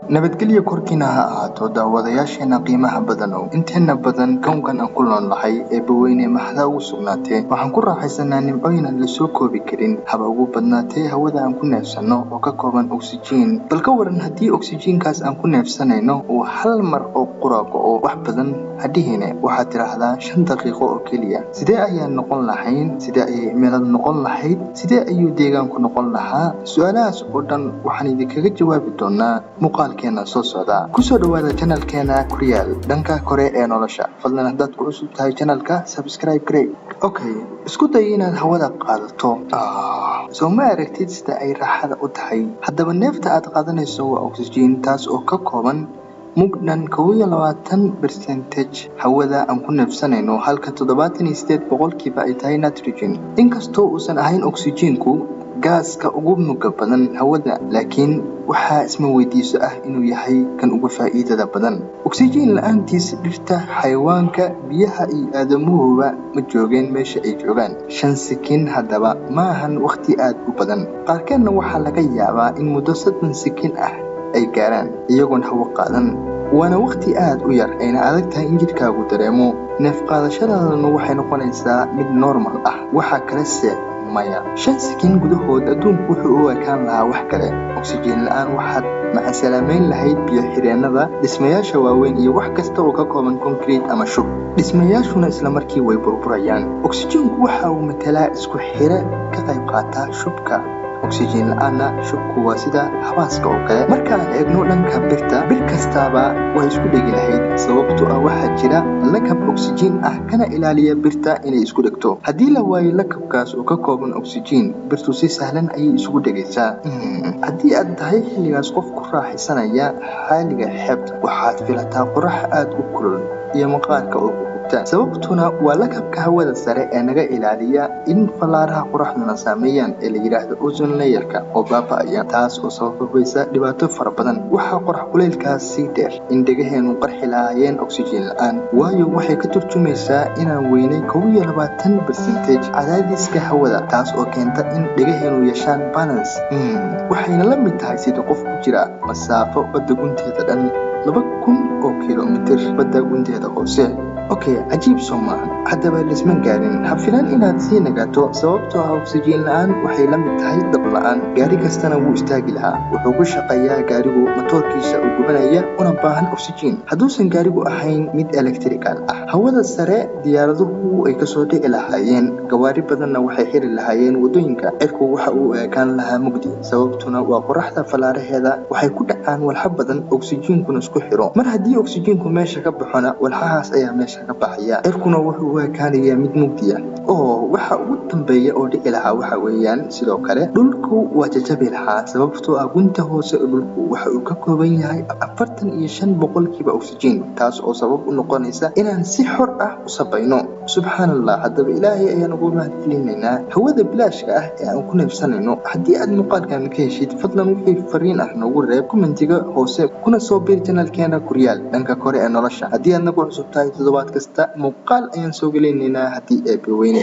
nabadgelyo korkiina ha ahaato daawadayaasheena qiimaha badanow inteena badan kownkan aan ku noolnahay ee baweyne maxda ugu sugnaatee waxaan ku raaxaysanaa nimcooyin aan la soo koobi karin haba ugu badnaatee hawada aan ku neefsanno oo ka kooban oksijiin bal ka waran haddii oksijiinkaas aan ku neefsanayno uu hal mar oo quraaqo oo wax badan hadhihine waxaad tidhaahdaa 5 daqiiqo oo keliya sidee ayaan noqon lahayn sidee ayay cimiladu noqon lahayd sidee ayuu deegaanku noqon lahaa su'aalahaas oo dhan waxaan idinkaga jawaabi doonaa muuqaalkeena soo socda kusoo dhawaada channelkeena Kuryaal dhanka kore ee nolosha fadlan haddaad ku cusub tahay channelka subscribe garee okay isku day inaad hawada qaadato soo ma aragtid sida ay raaxada u tahay haddaba neefta aad qaadanayso waa oksijiin taas oo ka kooban mugdhan 22% hawada aan ku neefsanayno halka 78% ay tahay nitrogen inkastoo uusan ahayn oksijiinku gaaska ugu mugga badan hawada laakiin waxaa isma weydiiso ah inuu yahay kan ugu faa'iidada badan oksijiin la'aantiis dhirta xayawaanka biyaha iyo aadamuhuba ma joogeen meesha ay joogaan 5 sekin haddaba ma ahan waqti aad u badan qaarkeedna waxaa laga yaabaa in muddo 30 sekin ah ay gaaraan iyagoon hawo qaadan waana waqti aad u yar ayna adag tahay in jidhkaagu dareemo neef qaadashadaaduna waxay noqonaysaa mid normal ah waxa kale se maya 5 sekin gudahood adduunku wuxuu u ekaan lahaa wax kale oksijiin la'aan waxaad macasalaameyn lahayd biyo xireenada dhismayaasha waaweyn iyo wax kasta oo ka kooban concrete ama shub dhismayaashuna isla markii way burburayaan oksijiinku waxa uu matalaa isku xire ka qayb qaata shubka oksijiin la'aana shubku waa sida habaaska oo kale markaan eegno dhanka birta bir kastaaba way isku dhigi lahayd sababtoo ah waxaa jira lakab oksijiin ah kana ilaaliya birta inay isku dhigto haddii la waayo lakabkaas oo ka kooban oksijiin birtu si sahlan ayay isugu dhigaysaa haddii aad tahay xilligaas qof ku raaxaysanaya xaaliga xeebta waxaad filataa qorax aad u kulul iyo maqaarka oo sababtuna waa lakabka hawada sare ee naga ilaaliya in falaaraha qoraxduna saameeyaan ee la yiraahdo ozone layer-ka oo baaba'aya taas oo sababaysa dhibaato fara badan waxa qorax kuleylkaas si dheer in dhegaheenu qarxi lahaayeen oksijiin la'aan waayo waxay ka turjumaysaa inaan weynay 22% cadaadiska hawada taas oo keenta in dhegaheenu yeeshaan balance waxayna la mid tahay sida qof ku jira masaafo badda gunteeda dhan 2000 oo kiiloomitir badda gunteeda hoose okay cajiib Soomaan haddaba lisma gaarin hafilan inaad sii nagato sababtoo ah oksijiin la'aan waxay la mid tahay dab la'aan gaari kastana wuu istaagi lahaa wuxuu ku shaqeeyaa gaarigu matoorkiisa u gubanaya una baahan oksijiin hadduusan gaarigu ahayn mid electrical ah hawada sare diyaaraduhu ay kasoo dhici lahaayeen gawaari badanna waxay xiri lahaayeen wadooyinka cirku waxa uu eekaan lahaa mugdi sababtuna waa qoraxda falaaraheeda waxay ku dhacaan walxa badan oksijiinkuna isku xiro mar haddii oksijiinku meesha ka baxona walxahaas ayaa meesha ka baxaya cirkuna wuxuu u ekaanayaa mid mugdiya oo waxa ugu dambeeya oo dhici lahaa waxa weeyaan sidoo kale dhulku waa jajabi lahaa sababtoo ah gunta hoose ee dhulku waxa uu ka kooban yahay 45% oksijiin taas oo sabab u noqonaysa inaan si xor ah u sabayno subxaanallah haddaba ilaahay ayaan ugu mahadcelinaynaa hawada bilaashka ah ee aan ku neefsanayno haddii aad muuqaalkan ka heshid fadlan wixii fariin ah noogu reeb commentiga hoose kuna soo biir channelkeena Kuryaal dhanka kore ee nolosha haddii aad nagu cusub tahay toddobaad kasta muuqaal ayaan soo gelinaynaa haddii ay baweyne